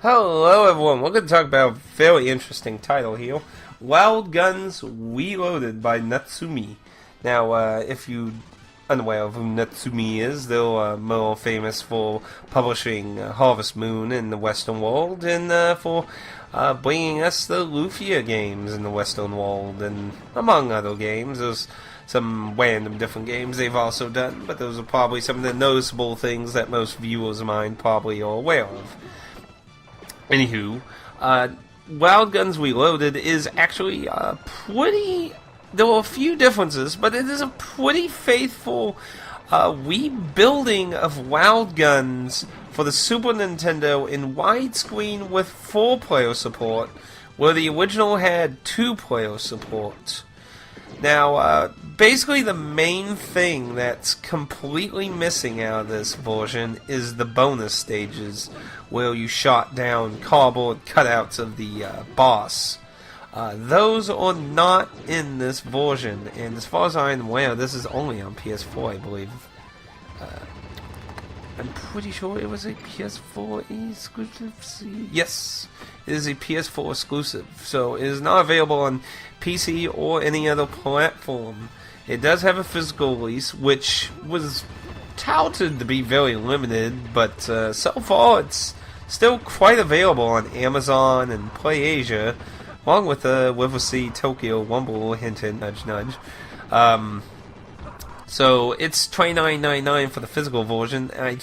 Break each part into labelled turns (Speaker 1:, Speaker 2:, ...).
Speaker 1: Hello everyone, we're going to talk about a very interesting title here. Wild Guns Reloaded by Natsume. Now, if you unaware of who Natsume is, they're more famous for publishing Harvest Moon in the Western world and for bringing us the Lufia games in the Western world, and among other games. There's some random different games they've also done, but those are probably some of the noticeable things that most viewers of mine probably are aware of. Anywho, Wild Guns Reloaded is actually pretty... There are a few differences, but it is a pretty faithful rebuilding of Wild Guns for the Super Nintendo in widescreen with 4-player support, where the original had 2-player support. Now, basically the main thing that's completely missing out of this version is the bonus stages, where you shot down cardboard cutouts of the boss. Those are not in this version, and as far as I'm aware, this is only on PS4, I believe. I'm pretty sure it was a PS4 exclusive. Yes, it is a PS4 exclusive, so it is not available on PC or any other platform. It does have a physical release, which was touted to be very limited, but so far it's still quite available on Amazon and PlayAsia, along with the River City Tokyo Wumble, hint hint, nudge nudge. So it's $29.99 for the physical version. I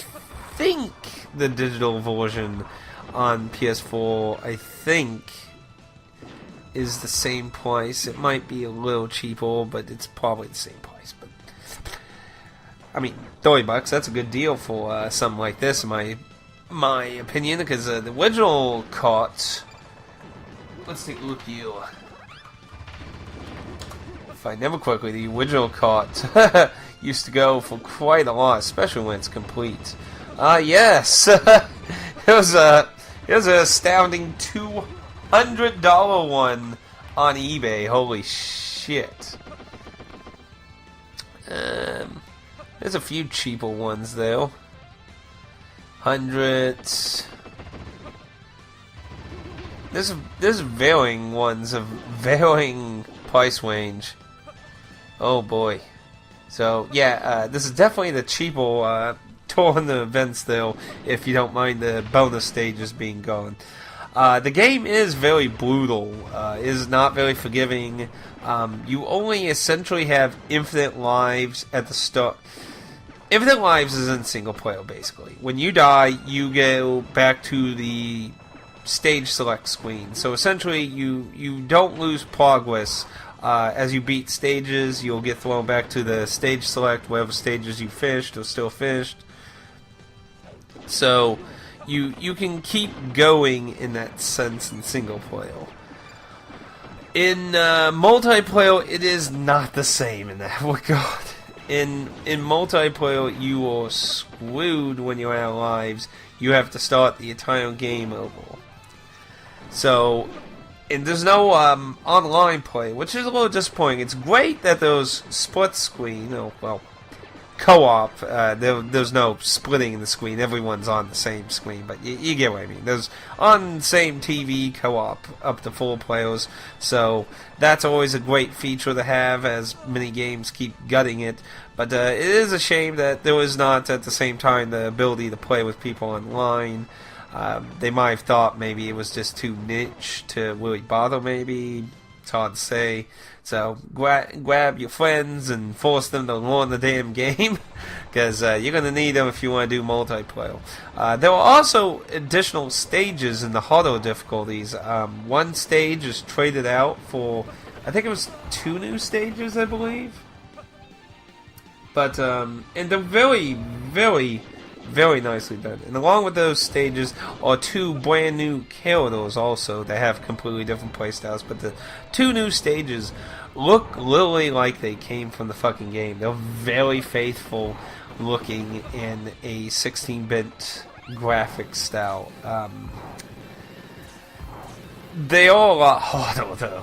Speaker 1: think the digital version on PS4, is the same price. It might be a little cheaper, but it's probably the same price. But I mean, $30, that's a good deal for something like this, in my opinion, because the original cost... Let's take a look here. If I remember correctly, the original cart used to go for quite a lot, especially when it's complete. Yes! it was an astounding $200 one on eBay. Holy shit. There's a few cheaper ones, though. Hundreds. There's varying ones of varying price range. Oh boy. So yeah, this is definitely the cheaper tournament events, though, if you don't mind the bonus stages being gone. The game is very brutal. It is not very forgiving. You only essentially have infinite lives at the start. Infinite lives is in single player, basically. When you die, you go back to the stage select screen. So essentially, you don't lose progress. As you beat stages, you'll get thrown back to the stage select. Whatever stages you fished are still fished. So you can keep going in that sense in single player. In multiplayer, it is not the same in that regard. In multiplayer, you are screwed when you're out of lives. You have to start the entire game over. So, and there's no online play, which is a little disappointing. It's great that there's split screen, co-op. There's no splitting the screen. Everyone's on the same screen, but you get what I mean. There's on the same TV co-op up to 4 players, so that's always a great feature to have, as many games keep gutting it. But it is a shame that there is not at the same time the ability to play with people online. They might have thought maybe it was just too niche to really bother, maybe. It's hard to say. So grab your friends and force them to learn the damn game, because you're going to need them if you want to do multiplayer. There are also additional stages in the harder difficulties. One stage is traded out for, I think it was 2 new stages, I believe. But, and they're very, very, very nicely done. And along with those stages are 2 brand new characters also that have completely different playstyles. But the 2 new stages look literally like they came from the fucking game. They're very faithful looking in a 16-bit graphic style. They are a lot harder though.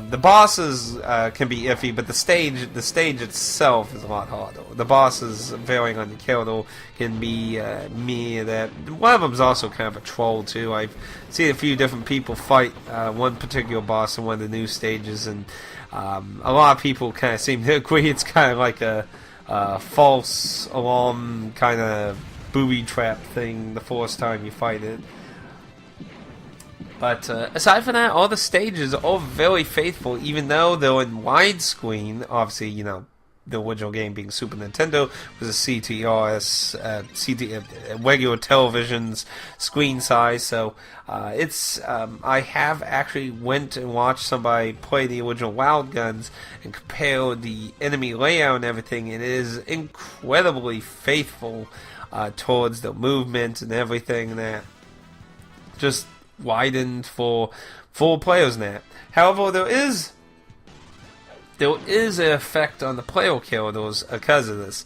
Speaker 1: The bosses can be iffy, but the stage itself is a lot harder. The bosses, varying on the kill, though, can be me. That one of them's also kind of a troll too. I've seen a few different people fight one particular boss in one of the new stages, and a lot of people kind of seem to agree it's kind of like a false alarm kind of booby trap thing the first time you fight it. But aside from that, all the stages are all very faithful, even though they're in widescreen. Obviously, you know, the original game being Super Nintendo was a CTRS, regular television's screen size. So it's I have actually went and watched somebody play the original Wild Guns and compare the enemy layout and everything, and it is incredibly faithful towards the movement and everything that just widened for 4 players now. However, there is an effect on the player characters because of this.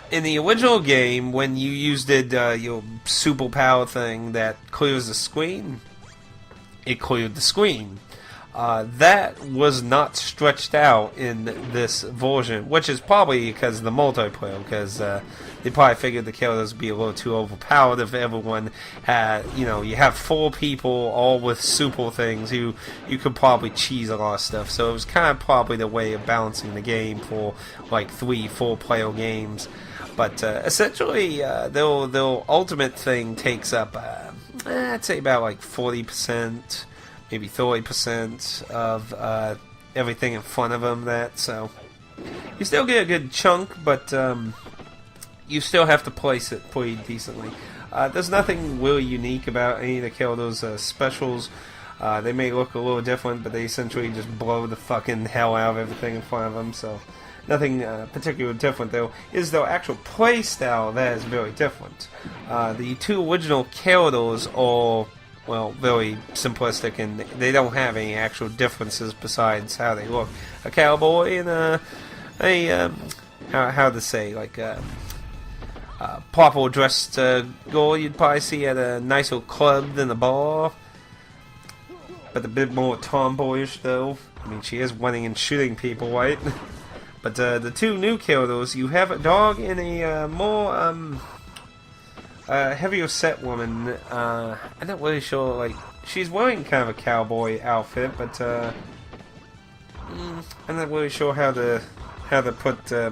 Speaker 1: In the original game, when you used your superpower thing that clears the screen, it cleared the screen. That was not stretched out in this version, which is probably because of the multiplayer, because they probably figured the characters would be a little too overpowered if everyone had, you know, you have 4 people all with super things, you could probably cheese a lot of stuff. So it was kind of probably the way of balancing the game for like 3-4 player games. But essentially, their ultimate thing takes up, I'd say about like 40%. Maybe 30% of everything in front of them. So you still get a good chunk, but you still have to place it pretty decently. There's nothing really unique about any of the characters' specials. They may look a little different, but they essentially just blow the fucking hell out of everything in front of them. So nothing particularly different, though, is their actual play style that is very different. The 2 original characters are, well, very simplistic, and they don't have any actual differences besides how they look. A cowboy and how to say, like proper dressed girl you'd probably see at a nicer club than a bar, but a bit more tomboyish though. I mean, she is running and shooting people, right? But the 2 new characters, you have a dog and a more heavier set woman. I'm not really sure, like, she's wearing kind of a cowboy outfit, but I'm not really sure how to put, I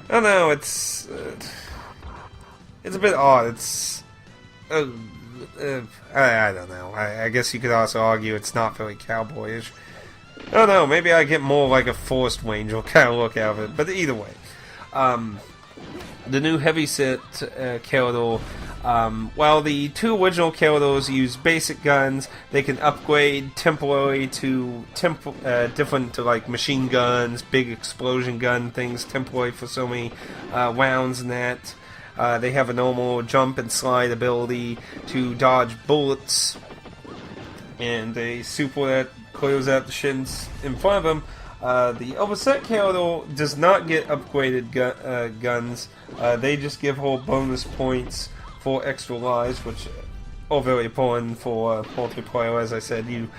Speaker 1: don't know, it's a bit odd. It's I don't know. I guess you could also argue it's not very cowboyish. I don't know, maybe I get more like a Forest Ranger kind of look out of it, but either way. The new heavyset character, while the 2 original characters use basic guns, they can upgrade temporarily to different, like machine guns, big explosion gun things, temporarily for so many rounds and that. They have a normal jump and slide ability to dodge bullets, and a super that clears out the shins in front of them. The overset character does not get upgraded guns. They just give her bonus points for extra lives, which are very important for multiplayer. As I said, you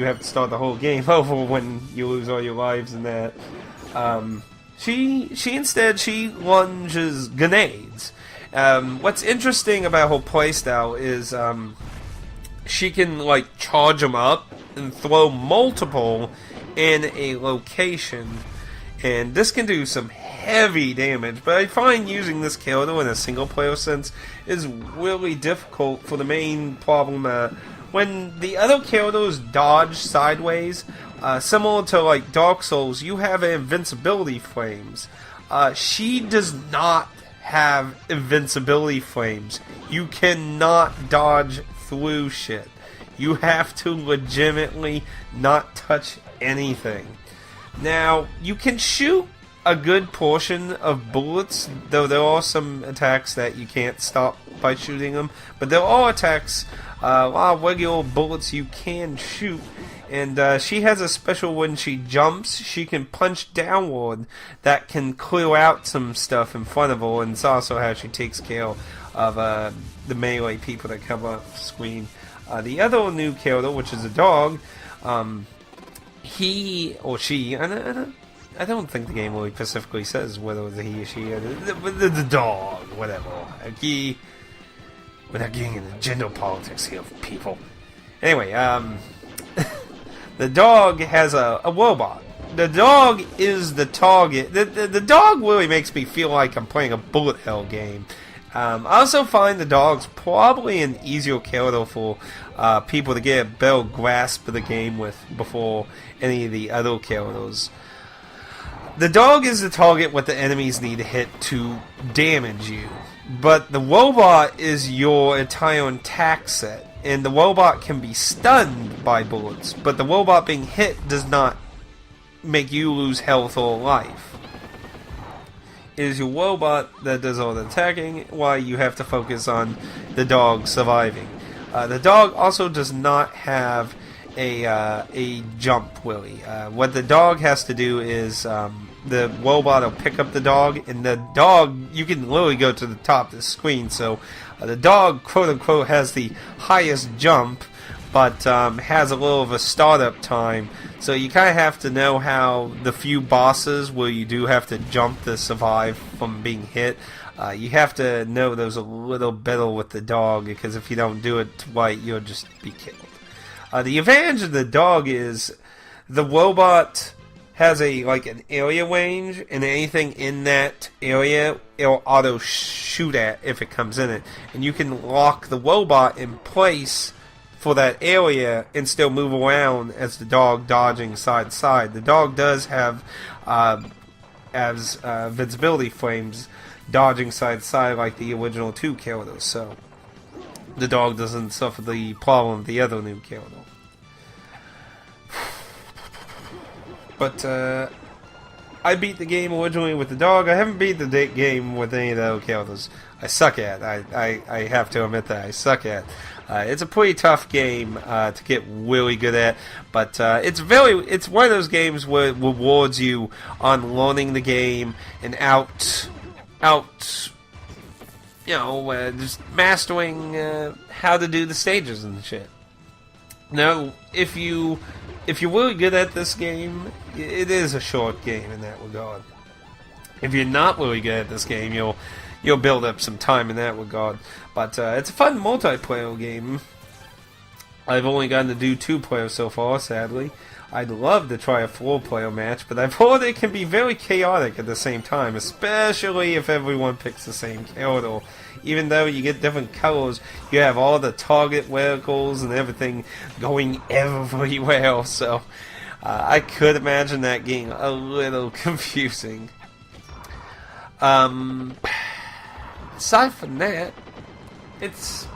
Speaker 1: have to start the whole game over when you lose all your lives and that. She instead lunges grenades. What's interesting about her playstyle is she can like charge them up and throw multiple in a location, and this can do some heavy damage, but I find using this character in a single player sense is really difficult for the main problem. When the other characters dodge sideways, similar to like Dark Souls, you have invincibility frames. She does not have invincibility frames. You cannot dodge through shit. You have to legitimately not touch anything. Now, you can shoot a good portion of bullets, though there are some attacks that you can't stop by shooting them, but there are attacks, a lot of regular bullets you can shoot, and she has a special when she jumps, she can punch downward that can clear out some stuff in front of her, and it's also how she takes care of the melee people that come up screen. The other new character, which is a dog, he or she, I don't think the game really specifically says whether it's a he or she, or the dog, whatever. He, without getting into gender politics here, people. Anyway, the dog has a robot. The dog is the target. The dog really makes me feel like I'm playing a bullet hell game. I also find the dog's probably an easier character for people to get a better grasp of the game with before any of the other characters. The dog is the target what the enemies need to hit to damage you, but the robot is your entire attack set, and the robot can be stunned by bullets, but the robot being hit does not make you lose health or life. It is your robot that does all the attacking, while you have to focus on the dog surviving. The dog also does not have a jump, really. What the dog has to do is the robot will pick up the dog, and the dog, you can literally go to the top of the screen, so the dog, quote-unquote, has the highest jump, but has a little of a startup time. So you kind of have to know how the few bosses where you do have to jump to survive from being hit, you have to know those a little better with the dog, because if you don't do it right, you'll just be killed. The advantage of the dog is the robot has an area range, and anything in that area it'll auto shoot at if it comes in it, and you can lock the robot in place for that area and still move around as the dog dodging side to side. The dog does have invincibility frames dodging side to side like the original two characters, so the dog doesn't suffer the problem of the other new character. But I beat the game originally with the dog. I haven't beat the game with any of the other characters. I suck at. I have to admit that I suck at. It's a pretty tough game to get really good at, but it's one of those games where it rewards you on learning the game and just mastering how to do the stages and shit. Now, if you're really good at this game, it is a short game in that regard. If you're not really good at this game, you'll build up some time in that regard. But it's a fun multiplayer game. I've only gotten to do 2-player so far, sadly. I'd love to try a 4-player match, but I've heard it can be very chaotic at the same time, especially if everyone picks the same character. Even though you get different colors, you have all the target vehicles and everything going everywhere, so I could imagine that getting a little confusing. Aside from that, it's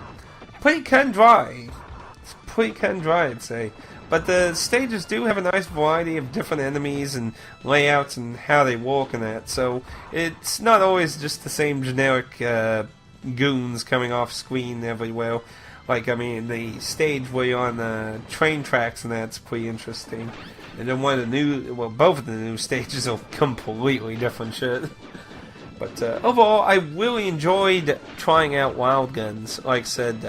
Speaker 1: pretty cut and dry. It's pretty cut and dry, I'd say. But the stages do have a nice variety of different enemies and layouts and how they walk and that. So it's not always just the same generic goons coming off screen everywhere. The stage where you're on the train tracks and that's pretty interesting. And then both of the new stages are completely different shit. But overall, I really enjoyed trying out Wild Guns. Like I said,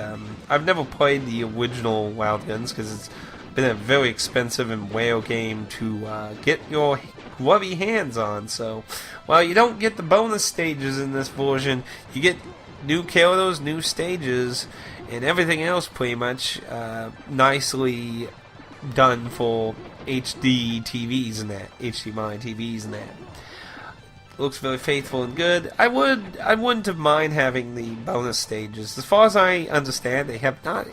Speaker 1: I've never played the original Wild Guns because it's been a very expensive and rare game to get your grubby hands on. So, while you don't get the bonus stages in this version, you get new characters, new stages, and everything else pretty much nicely done for HD TVs and that, HDMI TVs and that. Looks very faithful and good. I wouldn't have mind having the bonus stages. As far as I understand, they have not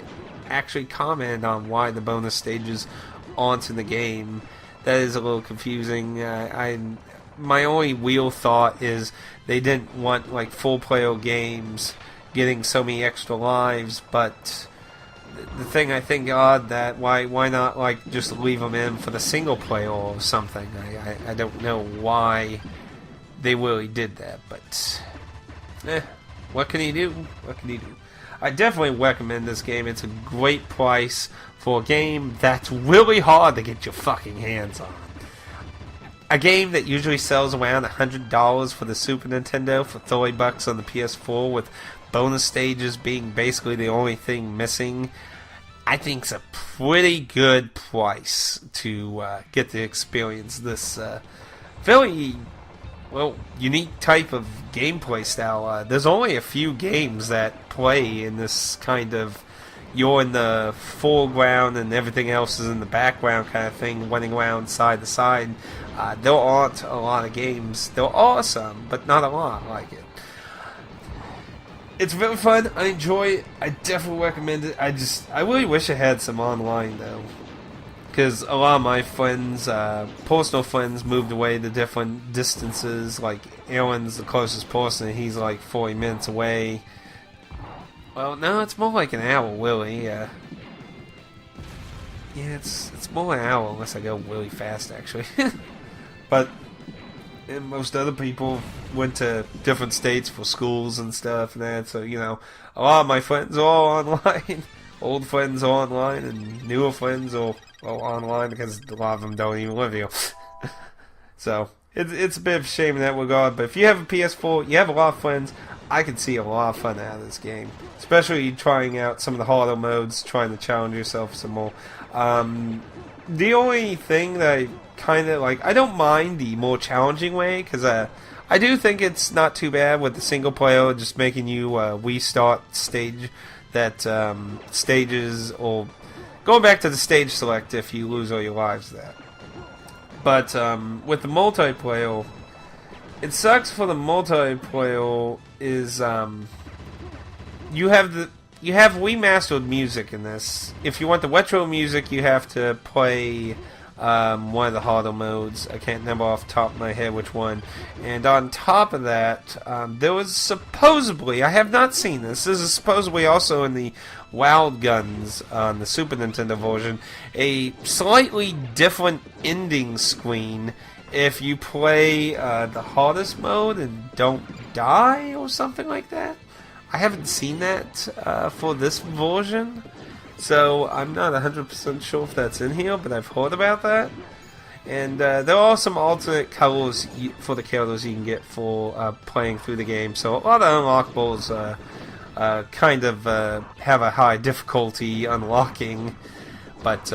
Speaker 1: actually commented on why the bonus stages aren't in the game. That is a little confusing. My only real thought is they didn't want full-player games getting so many extra lives, but the thing I think odd that why not just leave them in for the single player or something. I don't know why they really did that, but what can you do? What can you do? I definitely recommend this game. It's a great price for a game that's really hard to get your fucking hands on. A game that usually sells around $100 for the Super Nintendo for $30 on the PS4 with bonus stages being basically the only thing missing, I think it's a pretty good price to get to experience this very, well, unique type of gameplay style. There's only a few games that play in this kind of, you're in the foreground and everything else is in the background kind of thing, running around side to side. There aren't a lot of games. There are some, but not a lot like it. It's very fun. I enjoy it. I definitely recommend it. I really wish I had some online though, because a lot of my friends, personal friends, moved away to different distances. Like Aaron's the closest person. He's like 40 minutes away. Well, no, it's more like an hour, really. Yeah, it's more like an hour unless I go really fast, actually. But and most other people went to different states for schools and stuff and that, so, you know, a lot of my friends are all online. Old friends are online, and newer friends are all online because a lot of them don't even live here. So, it's a bit of a shame in that regard, but if you have a PS4, you have a lot of friends, I can see a lot of fun out of this game. Especially trying out some of the harder modes, trying to challenge yourself some more. The only thing that I kind of like, I don't mind the more challenging way, because I do think it's not too bad with the single player, just making you restart stage that stages, or going back to the stage select if you lose all your lives there. But with the multiplayer, it sucks for the multiplayer is you have remastered music in this. If you want the retro music, you have to play one of the harder modes. I can't remember off the top of my head which one. And on top of that, there was supposedly, I have not seen this, this is supposedly also in the Wild Guns on the Super Nintendo version, a slightly different ending screen if you play the hardest mode and don't die or something like that. I haven't seen that for this version, so I'm not 100% sure if that's in here, but I've heard about that. And there are some alternate colors for the characters you can get for playing through the game, so a lot of unlockables kind of have a high difficulty unlocking, but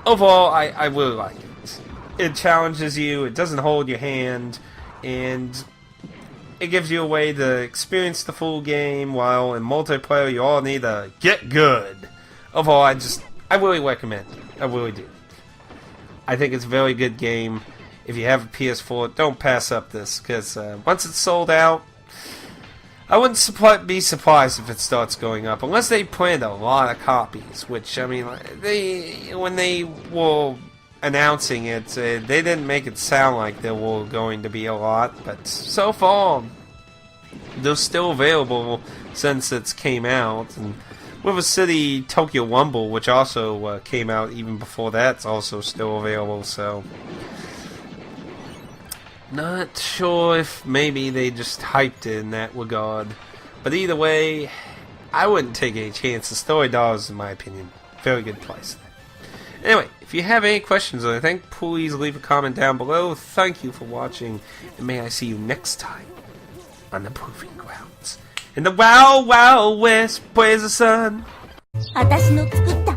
Speaker 1: overall I really like it. It challenges you, it doesn't hold your hand, and it gives you a way to experience the full game, while in multiplayer you all need to get good. Overall, I really recommend it. I really do. I think it's a very good game. If you have a PS4, don't pass up this, because once it's sold out, I wouldn't be surprised if it starts going up, unless they print a lot of copies, which, I mean, when they were announcing it, they didn't make it sound like there were going to be a lot, but so far they're still available since it's came out. And River City Tokyo Rumble, which also came out even before that, it's also still available, so not sure if maybe they just hyped it in that regard, but either way, I wouldn't take any chances. $30 in my opinion. Very good price. Anyway, if you have any questions or anything, please leave a comment down below. Thank you for watching, and may I see you next time on the Proving Grounds. In the Wild Wild West, praise the sun.
Speaker 2: 私の作った